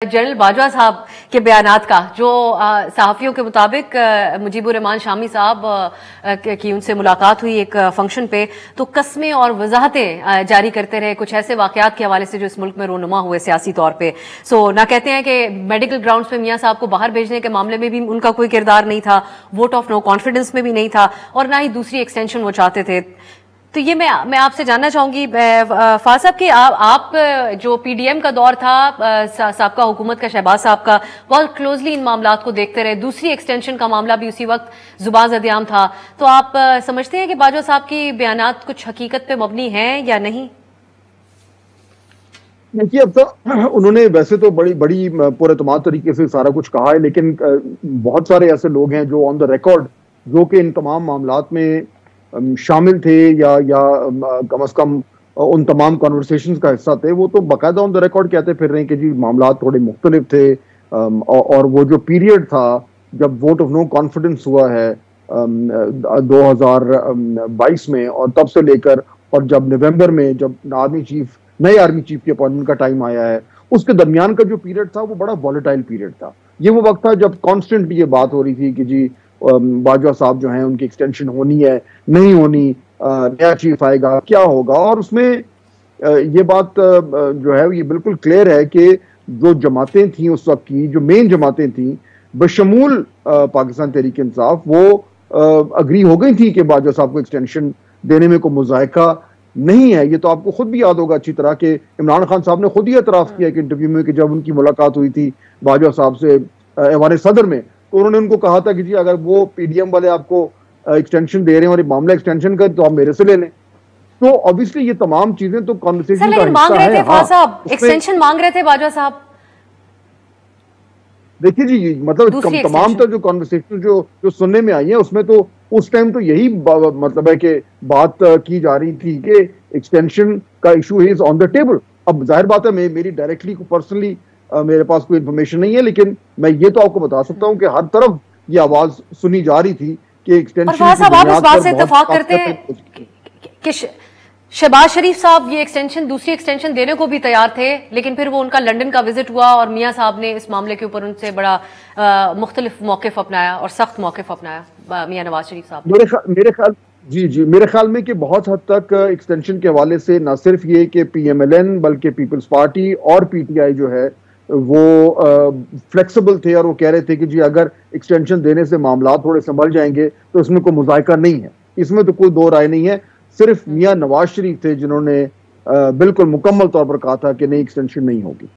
General Bajwa साहब के बयानात का जो सहाफ़ियों के मुताबिक मुजीबुर रहमान शामी साहब की उनसे मुलाकात हुई एक फंक्शन पे, तो कस्में और वजाहतें जारी करते रहे कुछ ऐसे वाकयात के हवाले से जो इस मुल्क में रोनुमा हुए सियासी तौर पे। ना कहते हैं कि मेडिकल ग्राउंड्स पे मियां साहब को बाहर भेजने के मामले में भी उनका कोई किरदार नहीं था, वोट ऑफ नो कॉन्फिडेंस में भी नहीं था, और ना ही दूसरी एक्सटेंशन वो चाहते थे। तो ये मैं आपसे जानना चाहूंगी फाज साहब कि आप जो पीडीएम का दौर था साबका हुकूमत का, शहबाज साहब का, बहुत क्लोजली इन मामलात को देखते रहे। दूसरी एक्सटेंशन का मामला भी उसी वक्त जुबान ज़द-ए-आम था। तो आप समझते हैं कि बाजवा साहब की बयानात कुछ हकीकत पे मबनी हैं या नहीं? देखिए, अब तो उन्होंने वैसे तो बड़ी पुरएतमाद तरीके से सारा कुछ कहा है, लेकिन बहुत सारे ऐसे लोग हैं जो ऑन द रिकॉर्ड जो कि इन तमाम मामलात में शामिल थे या कम अज कम उन तमाम कॉन्वर्सेशंस का हिस्सा थे। वो तो बाकायदा ऑन द रिकॉर्ड कहते फिर रहे हैं कि जी मामलात थोड़े मुख्तलिफ थे, और वो जो पीरियड था जब वोट ऑफ नो कॉन्फिडेंस हुआ है 2022 में, और तब से लेकर और जब नवंबर में जब नए आर्मी चीफ के अपॉइंटमेंट का टाइम आया है, उसके दरमियान का जो पीरियड था वो बड़ा वॉलेटाइल पीरियड था। ये वो वक्त था जब कॉन्स्टेंटली ये बात हो रही थी कि जी बाजवा साहब जो हैं उनकी एक्सटेंशन होनी है, नहीं होनी, नया चीफ आएगा, क्या होगा। और उसमें ये बात जो है ये बिल्कुल क्लियर है कि जो जमातें थी उस वक्त की, जो मेन जमातें थी बशमूल पाकिस्तान तहरीक इंसाफ, वो अग्री हो गई थी कि बाजवा साहब को एक्सटेंशन देने में कोई मुज़ायका नहीं है। ये तो आपको खुद भी याद होगा अच्छी तरह के इमरान खान साहब ने खुद ही एतराफ़ किया कि इंटरव्यू में कि जब उनकी मुलाकात हुई थी बाजवा साहब से ऐवान सदर में, तो उन्होंने उनको कहा था कि जी अगर वो पीडीएम वाले आपको एक्सटेंशन दे रहे हैं और ये मामला एक्सटेंशन का, तो आप मेरे से ले लें। तो ऑब्वियसली ये तमाम चीजें तो कॉन्वर्सेशन का मांग रहे थे फौज साहब, एक्सटेंशन मांग रहे थे बाजवा साहब। देखिए जी, मतलब तमाम तो जो कॉन्वर्सेशन जो सुनने में आई है उसमें तो उस टाइम तो यही मतलब है कि बात की जा रही थी कि एक्सटेंशन का issue is on the table. अब जाहिर बात है मेरी डायरेक्टली पर्सनली मेरे पास कोई इन्फॉर्मेशन नहीं है, लेकिन मैं ये तो आपको बता सकता हूं कि हर तरफ ये आवाज सुनी जा रही थी कि एक्सटेंशन। आप इस बात से इत्तेफाक करते हैं कि शहबाज शरीफ साहब ये एक्सटेंशन, दूसरी एक्सटेंशन देने को भी तैयार थे, लेकिन फिर वो उनका लंदन का विजिट हुआ और मियां साहब ने इस मामले के ऊपर उनसे बड़ा मुख्तलिफ मौक़िफ़ अपनाया और सख्त मौक़िफ़ अपनाया मियां नवाज शरीफ साहब। मेरे ख्याल में कि बहुत हद तक एक्सटेंशन के हवाले से न सिर्फ ये कि पीएमएलएन बल्कि पीपल्स पार्टी और पीटीआई जो है वो फ्लेक्सिबल थे, और वो कह रहे थे कि जी अगर एक्सटेंशन देने से मामला थोड़े संभल जाएंगे तो इसमें कोई मुज़ायका नहीं है। इसमें तो कोई दो राय नहीं है। सिर्फ मियां नवाज शरीफ थे जिन्होंने बिल्कुल मुकम्मल तौर पर कहा था कि नहीं, एक्सटेंशन नहीं होगी।